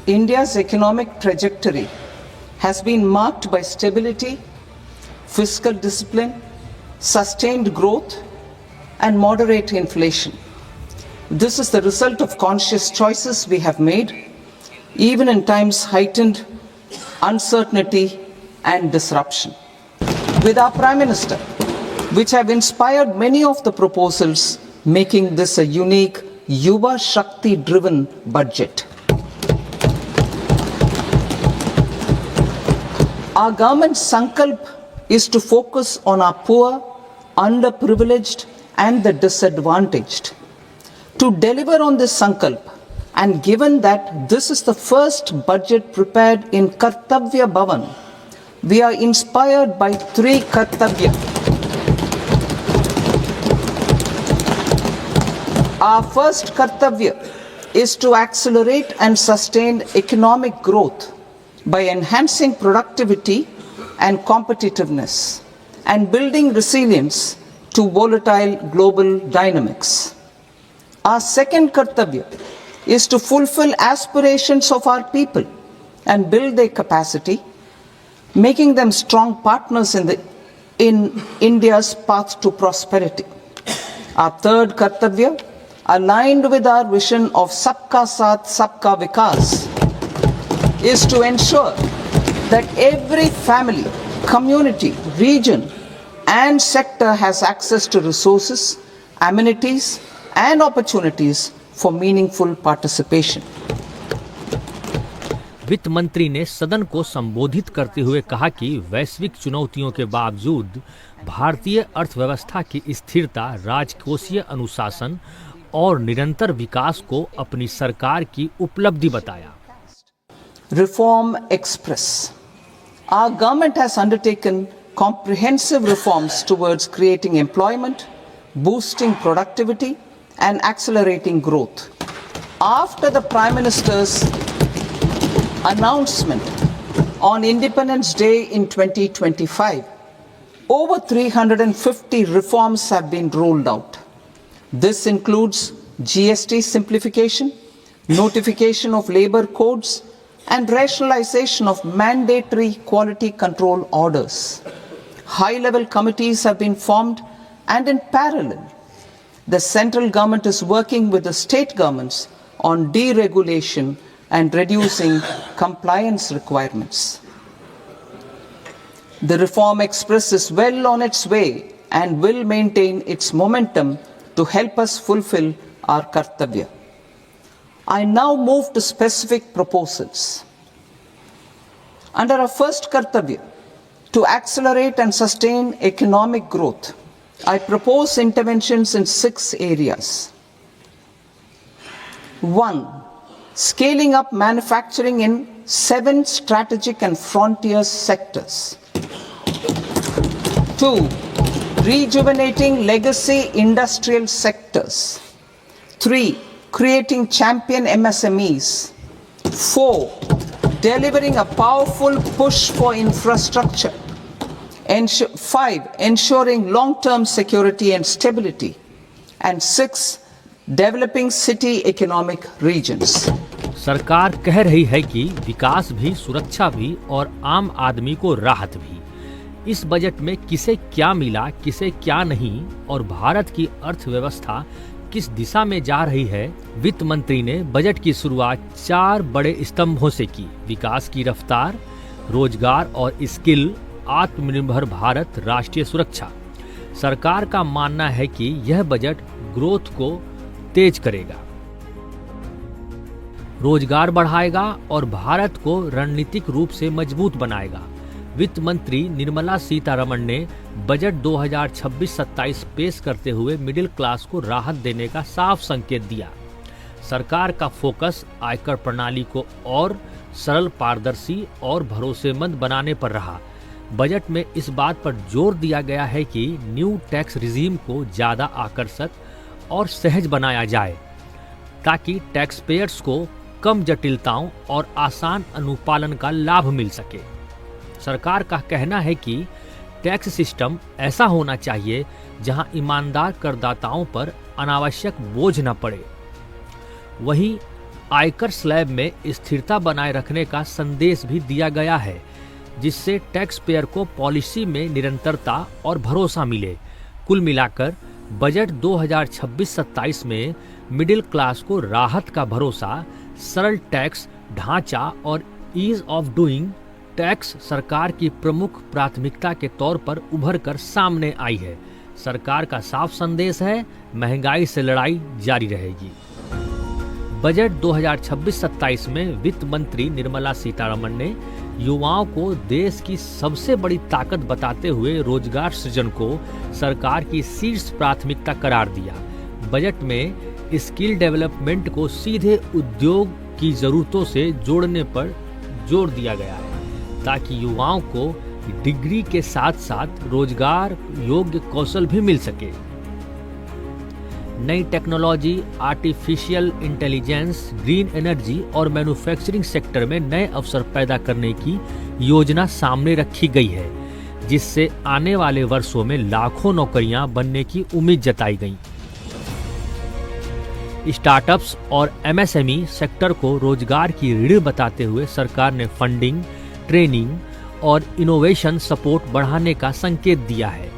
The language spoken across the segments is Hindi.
India's economic trajectory has been marked by stability, fiscal discipline, sustained growth, and moderate inflation. This is the result of conscious choices we have made, even in times heightened uncertainty and disruption. With our Prime Minister, which have inspired many of the proposals, making this a unique Yuva Shakti driven budget. Our government's sankalp is to focus on our poor, underprivileged and the disadvantaged. To deliver on this sankalp, and given that this is the first budget prepared in Kartavya Bhavan, we are inspired by 3 Kartavya. Our first Kartavya is to accelerate and sustain economic growth by enhancing productivity and competitiveness and building resilience to volatile global dynamics. Our second Kartavya is to fulfill aspirations of our people and build their capacity, making them strong partners in India's path to prosperity. Our third Kartavya, aligned with our vision of Sabka Saath, Sabka Vikas, is to ensure that every family, community, region and sector has access to resources, amenities and opportunities for meaningful participation. वित्त मंत्री ने सदन को संबोधित करते हुए कहा कि वैश्विक चुनौतियों के बावजूद भारतीय अर्थव्यवस्था की स्थिरता, राजकोषीय अनुशासन और निरंतर विकास को अपनी सरकार की उपलब्धि बताया। Reform Express. Our government has undertaken comprehensive reforms towards creating employment, boosting productivity and accelerating growth. After the Prime Minister's announcement on Independence Day in 2025, over 350 reforms have been rolled out. This includes GST simplification, notification of labor codes, and rationalization of mandatory quality control orders. High-level committees have been formed, and in parallel, the central government is working with the state governments on deregulation and reducing compliance requirements. The Reform Express is well on its way and will maintain its momentum to help us fulfill our Kartavya. I now move to specific proposals. Under our first Kartavya, to accelerate and sustain economic growth, I propose interventions in 6 areas. 1. Scaling up manufacturing in 7 strategic and frontier sectors. 2. Rejuvenating legacy industrial sectors. 3. Creating champion MSMEs. 4. Delivering a powerful push for infrastructure. 5. Ensuring long-term security and stability. And 6. Developing city economic regions. सरकार कह रही है कि विकास भी, सुरक्षा भी और आम आदमी को राहत भी। इस बजट में किसे क्या मिला, किसे क्या नहीं और भारत की अर्थव्यवस्था किस दिशा में जा रही है, वित्त मंत्री ने बजट की शुरुआत 4 बड़े स्तंभों से की। विकास की रफ्तार, रोजगार और स्किल, आत्मनिर्भर भारत, राष्ट्रीय सुरक्षा। सरकार का मानना है कि यह बजट ग्रोथ को तेज करेगा, रोजगार बढ़ाएगा और भारत को रणनीतिक रूप से मजबूत बनाएगा। वित्त मंत्री निर्मला सीतारमण ने बजट 2026-27 पेश करते हुए मिडिल क्लास को राहत देने का साफ संकेत दिया। सरकार का फोकस आयकर प्रणाली को और सरल, पारदर्शी और भरोसेमंद बनाने पर रहा। बजट में इस बात पर जोर दिया गया है कि न्यू टैक्स रिजीम को ज़्यादा आकर्षक और सहज बनाया जाए ताकि टैक्स पेयर्स को कम जटिलताओं और आसान अनुपालन का लाभ मिल सके। सरकार का कहना है कि टैक्स सिस्टम ऐसा होना चाहिए जहां ईमानदार करदाताओं पर अनावश्यक बोझ न पड़े। वहीं आयकर स्लैब में स्थिरता बनाए रखने का संदेश भी दिया गया है, जिससे टैक्स पेयर को पॉलिसी में निरंतरता और भरोसा मिले। कुल मिलाकर बजट 2026-27 में मिडिल क्लास को राहत का भरोसा, सरल टैक्स ढांचा और ईज ऑफ डूइंग टैक्स सरकार की प्रमुख प्राथमिकता के तौर पर उभर कर सामने आई है। सरकार का साफ संदेश है, महंगाई से लड़ाई जारी रहेगी। बजट 2026-27 में वित्त मंत्री निर्मला सीतारमण ने युवाओं को देश की सबसे बड़ी ताकत बताते हुए रोजगार सृजन को सरकार की शीर्ष प्राथमिकता करार दिया। बजट में स्किल डेवलपमेंट को सीधे उद्योग की जरूरतों से जोड़ने पर जोर दिया गया है, ताकि युवाओं को डिग्री के साथ साथ रोजगार योग्य कौशल भी मिल सके। नई technology, artificial intelligence, green energy और मैन्युफैक्चरिंग सेक्टर में नए अवसर पैदा करने की योजना सामने रखी गई है, जिससे आने वाले वर्षों में लाखों नौकरियां बनने की उम्मीद जताई गई। स्टार्टअप्स और एमएसएमई सेक्टर को रोजगार की रीढ़ बताते हुए सरकार ने फंडिंग, ट्रेनिंग और इनोवेशन सपोर्ट बढ़ाने का संकेत दिया है।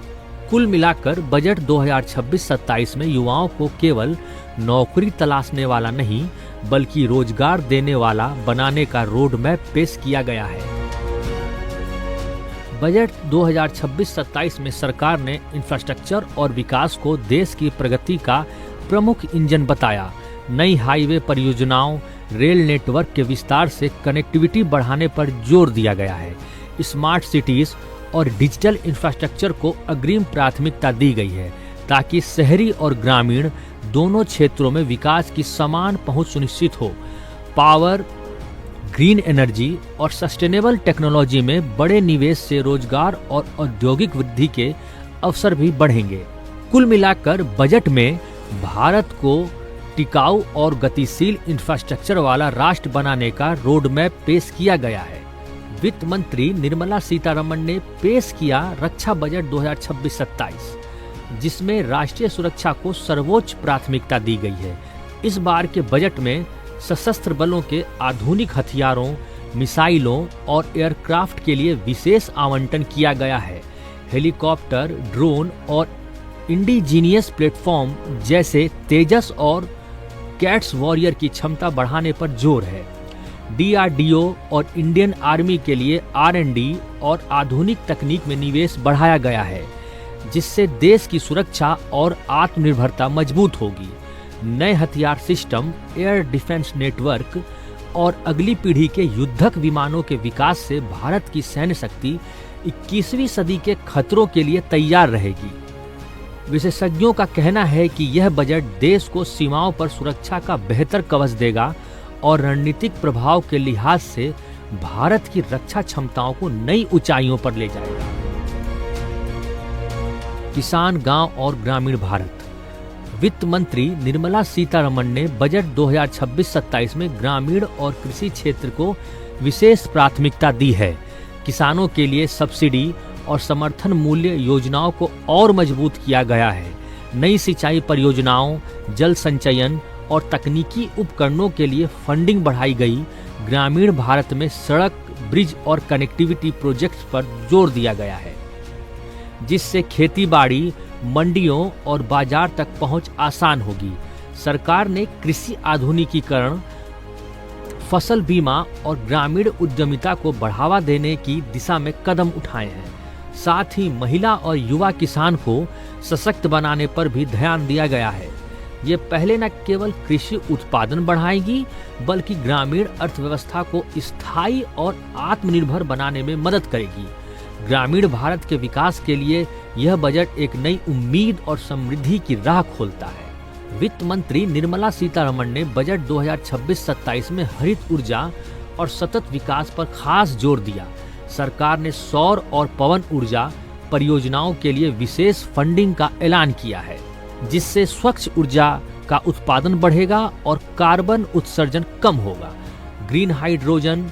कुल मिलाकर बजट 2026-27 में युवाओं को केवल नौकरी तलाशने वाला नहीं, बल्कि रोजगार देने वाला बनाने का रोड मैप पेश किया गया है। बजट 2026-27 में सरकार ने इंफ्रास्ट्रक्चर और विकास को देश की प्रगति का प्रमुख इंजन बताया। नई हाईवे परियोजनाओं, रेल नेटवर्क के विस्तार से कनेक्टिविटी बढ़ाने पर जोर दिया गया है। स्मार्ट सिटीज और डिजिटल इंफ्रास्ट्रक्चर को अग्रिम प्राथमिकता दी गई है, ताकि शहरी और ग्रामीण दोनों क्षेत्रों में विकास की समान पहुंच सुनिश्चित हो। पावर, ग्रीन एनर्जी और सस्टेनेबल टेक्नोलॉजी में बड़े निवेश से रोजगार और औद्योगिक वृद्धि के अवसर भी बढ़ेंगे। कुल मिलाकर बजट में भारत को टिकाऊ और गतिशील इंफ्रास्ट्रक्चर वाला राष्ट्र बनाने का रोड मैप पेश किया गया है। वित्त मंत्री निर्मला सीतारमण ने पेश किया रक्षा बजट 2026-27, जिसमें राष्ट्रीय सुरक्षा को सर्वोच्च प्राथमिकता दी गई है। इस बार के बजट में सशस्त्र बलों के आधुनिक हथियारों, मिसाइलों और एयरक्राफ्ट के लिए विशेष आवंटन किया गया है। हेलीकॉप्टर, ड्रोन और इंडिजीनियस प्लेटफॉर्म जैसे तेजस और कैट्स वॉरियर की क्षमता बढ़ाने पर जोर है। डीआरडीओ और इंडियन आर्मी के लिए R&D और आधुनिक तकनीक में निवेश बढ़ाया गया है, जिससे देश की सुरक्षा और आत्मनिर्भरता मजबूत होगी। नए हथियार सिस्टम, एयर डिफेंस नेटवर्क और अगली पीढ़ी के युद्धक विमानों के विकास से भारत की सैन्य शक्ति 21वीं सदी के खतरों के लिए तैयार रहेगी। विशेषज्ञों का कहना है कि यह बजट देश को सीमाओं पर सुरक्षा का बेहतर कवच देगा और रणनीतिक प्रभाव के लिहाज से भारत की रक्षा क्षमताओं को नई ऊंचाइयों पर ले जाएगा। किसान, गांव और ग्रामीण भारत। वित्त मंत्री निर्मला सीतारमण ने बजट 2026-27 में ग्रामीण और कृषि क्षेत्र को विशेष प्राथमिकता दी है। किसानों के लिए सब्सिडी और समर्थन मूल्य योजनाओं को और मजबूत किया गया है। नई सिंचाई परियोजनाओं, जल संचयन और तकनीकी उपकरणों के लिए फंडिंग बढ़ाई गई। ग्रामीण भारत में सड़क, ब्रिज और कनेक्टिविटी प्रोजेक्ट्स पर जोर दिया गया है, जिससे खेती-बाड़ी, मंडियों और बाजार तक पहुंच आसान होगी। सरकार ने कृषि आधुनिकीकरण, फसल बीमा और ग्रामीण उद्यमिता को बढ़ावा देने की दिशा में कदम उठाए हैं। साथ ही महिला और युवा किसान को सशक्त बनाने पर भी ध्यान दिया गया है। ये पहले न केवल कृषि उत्पादन बढ़ाएगी, बल्कि ग्रामीण अर्थव्यवस्था को स्थायी और आत्मनिर्भर बनाने में मदद करेगी। ग्रामीण भारत के विकास के लिए यह बजट एक नई उम्मीद और समृद्धि की राह खोलता है। वित्त मंत्री निर्मला सीतारमण ने बजट 2026-27 में हरित ऊर्जा और सतत विकास पर खास जोर दिया। सरकार ने सौर और पवन ऊर्जा परियोजनाओं के लिए विशेष फंडिंग का ऐलान किया है, जिससे स्वच्छ ऊर्जा का उत्पादन बढ़ेगा और कार्बन उत्सर्जन कम होगा। ग्रीन हाइड्रोजन,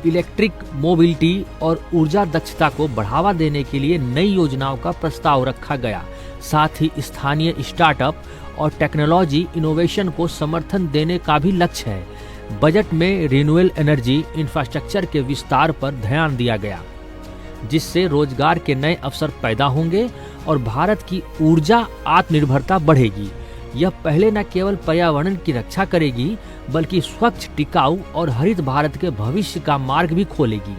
इलेक्ट्रिक मोबिलिटी और ऊर्जा दक्षता को बढ़ावा देने के लिए नई योजनाओं का प्रस्ताव रखा गया। साथ ही स्थानीय स्टार्टअप और टेक्नोलॉजी इनोवेशन को समर्थन देने का भी लक्ष्य है। बजट में रिन्यूएबल एनर्जी इंफ्रास्ट्रक्चर के विस्तार पर ध्यान दिया गया, जिससे रोजगार के नए अवसर पैदा होंगे और भारत की ऊर्जा आत्मनिर्भरता बढ़ेगी। यह पहले न केवल पर्यावरण की रक्षा करेगी, बल्कि स्वच्छ, टिकाऊ और हरित भारत के भविष्य का मार्ग भी खोलेगी।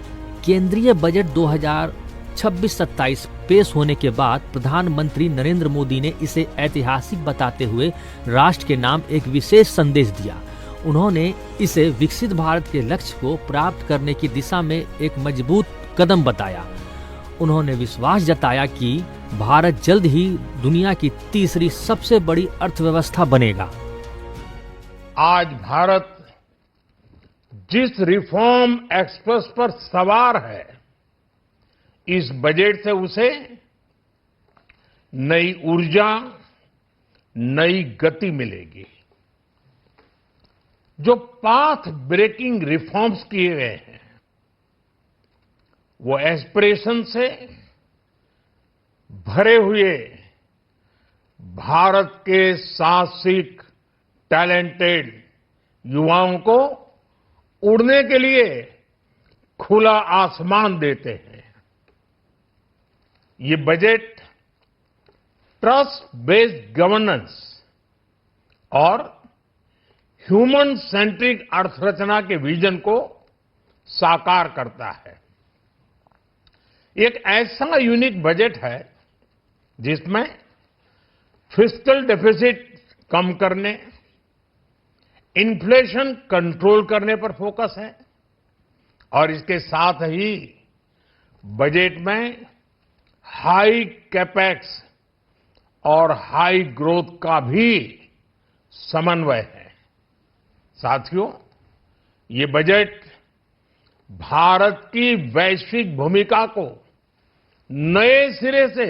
केंद्रीय बजट 2026-27 पेश होने के बाद प्रधानमंत्री नरेंद्र मोदी ने इसे ऐतिहासिक बताते हुए राष्ट्र के नाम एक विशेष संदेश दिया। उन्होंने इसे विकसित भारत के लक्ष्य को प्राप्त करने की दिशा में एक मजबूत कदम बताया। उन्होंने विश्वास जताया कि भारत जल्द ही दुनिया की तीसरी सबसे बड़ी अर्थव्यवस्था बनेगा। आज भारत जिस रिफॉर्म एक्सप्रेस पर सवार है, इस बजट से उसे नई ऊर्जा, नई गति मिलेगी। जो पाथ ब्रेकिंग रिफॉर्म्स किए गए हैं, वो एस्पिरेशन से भरे हुए भारत के साहसिक, टैलेंटेड युवाओं को उड़ने के लिए खुला आसमान देते हैं। ये बजट ट्रस्ट बेस्ड गवर्नेंस और ह्यूमन सेंट्रिक अर्थरचना के विजन को साकार करता है। एक ऐसा यूनिक बजट है जिसमें फिस्कल डेफिसिट कम करने, इन्फ्लेशन कंट्रोल करने पर फोकस है और इसके साथ ही बजट में हाई कैपेक्स और हाई ग्रोथ का भी समन्वय है। साथियों, ये बजट भारत की वैश्विक भूमिका को नए सिरे से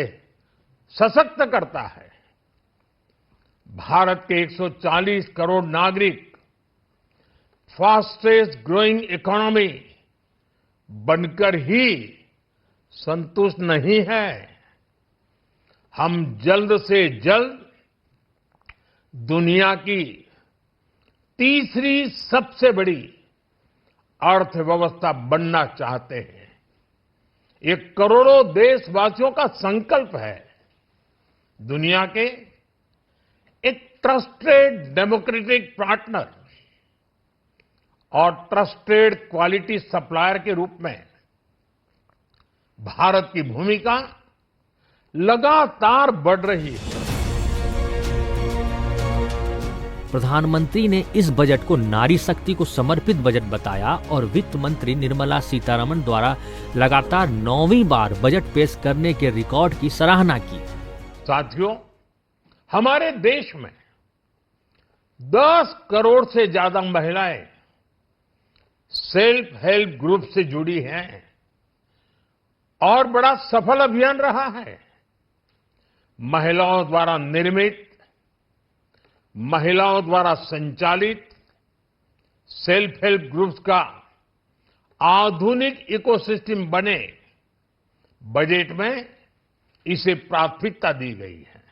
सशक्त करता है। भारत के 140 करोड़ नागरिक फास्टेस्ट ग्रोइंग इकोनॉमी बनकर ही संतुष्ट नहीं है। हम जल्द से जल्द दुनिया की तीसरी सबसे बड़ी अर्थव्यवस्था बनना चाहते हैं। ये करोड़ों देशवासियों का संकल्प है। दुनिया के एक ट्रस्टेड डेमोक्रेटिक पार्टनर और ट्रस्टेड क्वालिटी सप्लायर के रूप में भारत की भूमिका लगातार बढ़ रही है। प्रधानमंत्री ने इस बजट को नारी शक्ति को समर्पित बजट बताया और वित्त मंत्री निर्मला सीतारमण द्वारा लगातार 9वीं बार बजट पेश करने के रिकॉर्ड की सराहना की। साथियों, हमारे देश में 10 करोड़ से ज्यादा महिलाएं सेल्फ हेल्प ग्रुप से जुड़ी हैं और बड़ा सफल अभियान रहा है। महिलाओं द्वारा निर्मित, महिलाओं द्वारा संचालित सेल्फ हेल्प ग्रुप्स का आधुनिक इकोसिस्टम बने, बजट में इसे प्राथमिकता दी गई है।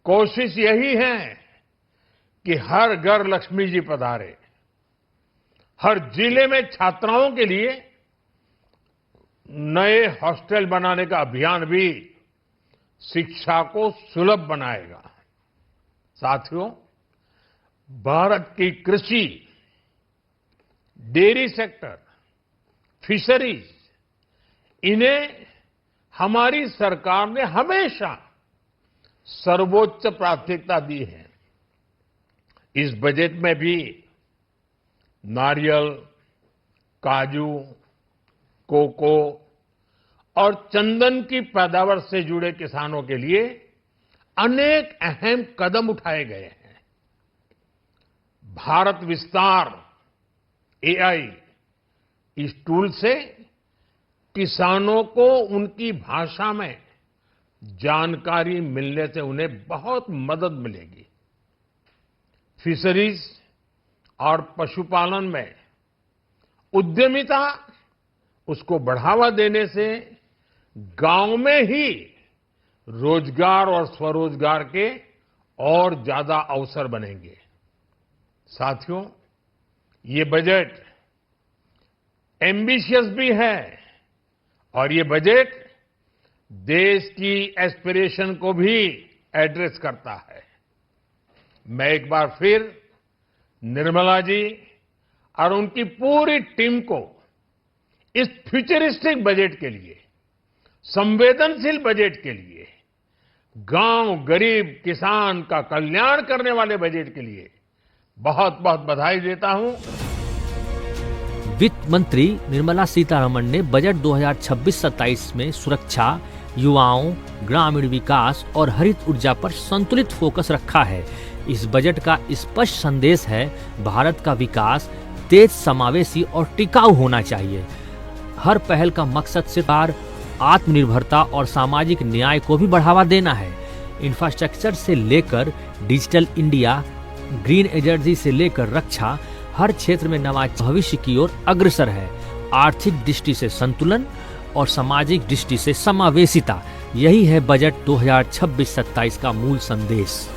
कोशिश यही है कि हर घर लक्ष्मी जी पधारे। हर जिले में छात्राओं के लिए नए हॉस्टल बनाने का अभियान भी शिक्षा को सुलभ बनाएगा। साथियों, भारत की कृषि, डेयरी सेक्टर, फिशरीज, इन्हें हमारी सरकार ने हमेशा सर्वोच्च प्राथमिकता दी है। इस बजट में भी नारियल, काजू, कोको और चंदन की पैदावार से जुड़े किसानों के लिए अनेक अहम कदम उठाए गए हैं। भारत विस्तार एआई, इस टूल से किसानों को उनकी भाषा में जानकारी मिलने से उन्हें बहुत मदद मिलेगी। फिशरीज और पशुपालन में उद्यमिता, उसको बढ़ावा देने से गांव में ही रोजगार और स्वरोजगार के और ज्यादा अवसर बनेंगे। साथियों, ये बजट एम्बिशियस भी है और ये बजट देश की एस्पिरेशन को भी एड्रेस करता है। मैं एक बार फिर निर्मला जी और उनकी पूरी टीम को इस फ्यूचरिस्टिक बजट के लिए, संवेदनशील बजट के लिए, गांव, गरीब, किसान का कल्याण करने वाले बजट के लिए बहुत बहुत बधाई देता हूं। वित्त मंत्री निर्मला सीतारमण ने बजट 2026-27 में सुरक्षा, युवाओं, ग्रामीण विकास और हरित ऊर्जा पर संतुलित फोकस रखा है। इस बजट का स्पष्ट संदेश है, भारत का विकास तेज, समावेशी और टिकाऊ होना चाहिए। हर पहल का मकसद सिर्फ आत्मनिर्भरता और सामाजिक न्याय को भी बढ़ावा देना है। इंफ्रास्ट्रक्चर से लेकर डिजिटल इंडिया, ग्रीन एनर्जी से लेकर रक्षा, हर क्षेत्र में नवाचार भविष्य की ओर अग्रसर है। आर्थिक दृष्टि से संतुलन और सामाजिक दृष्टि से समावेशिता, यही है बजट 2026-27 का मूल संदेश।